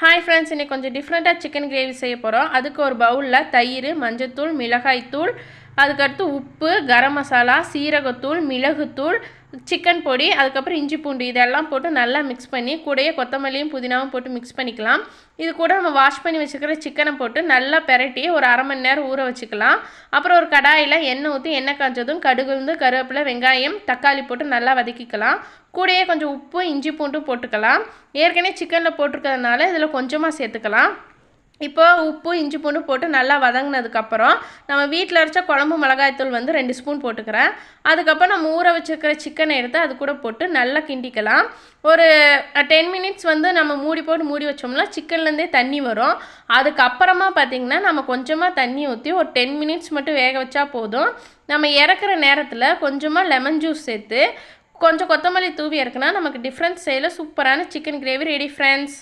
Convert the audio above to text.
Hi friends, இன்றைக்கி கொஞ்சம் டிஃப்ரெண்ட்டாக சிக்கன் கிரேவி செய்ய போகிறோம். அதுக்கு ஒரு பவுலில் தயிர், மஞ்சத்தூள், மிளகாய்த்தூள், அதுக்கடுத்து உப்பு, கரம் மசாலா, சீரகத்தூள், மிளகுத்தூள், சிக்கன் பொடி, அதுக்கப்புறம் இஞ்சி பூண்டு இதெல்லாம் போட்டு நல்லா மிக்ஸ் பண்ணி கூடயே கொத்தமல்லியும் புதினாவும் போட்டு மிக்ஸ் பண்ணிக்கலாம். இது கூட நம்ம வாஷ் பண்ணி வச்சுக்கிற சிக்கனை போட்டு நல்லா பெரட்டி ஒரு அரை மணி நேரம் ஊற வச்சுக்கலாம். அப்புறம் ஒரு கடாயில் எண்ணெய் ஊற்றி எண்ணெய் காய்ச்சதும் கடுகு, கருவேப்பிலை, வெங்காயம், தக்காளி போட்டு நல்லா வதக்கிக்கலாம். கூடயே கொஞ்சம் உப்பு, இஞ்சி பூண்டும் போட்டுக்கலாம். ஏற்கனவே சிக்கனில் போட்டிருக்கிறதுனால இதில் கொஞ்சமாக சேர்த்துக்கலாம். இப்போ உப்பு, இஞ்சி பூண்டு போட்டு நல்லா வதங்கினதுக்கப்புறம் நம்ம வீட்டில் அரைச்ச குழம்பு மிளகாய்த்தூள் 2 ஸ்பூன் போட்டுக்கிறேன். அதுக்கப்புறம் நம்ம ஊற வச்சுருக்கிற சிக்கனை எடுத்து அது கூட போட்டு நல்லா கிண்டிக்கலாம். ஒரு 10 மினிட்ஸ் நம்ம மூடி வச்சோம்னா சிக்கன்லேருந்தே தண்ணி வரும். அதுக்கப்புறமா பார்த்திங்கன்னா நம்ம கொஞ்சமாக தண்ணி ஊற்றி ஒரு 10 மினிட்ஸ் மட்டும் வேக வச்சா போதும். நம்ம இறக்குற நேரத்தில் கொஞ்சமாக லெமன் ஜூஸ் சேர்த்து கொஞ்சம் கொத்தமல்லி தூவி இறக்குனா நமக்கு டிஃப்ரெண்ட் ஸ்டைலில் சூப்பரான சிக்கன் கிரேவி ரெடி ஃப்ரெண்ட்ஸ்.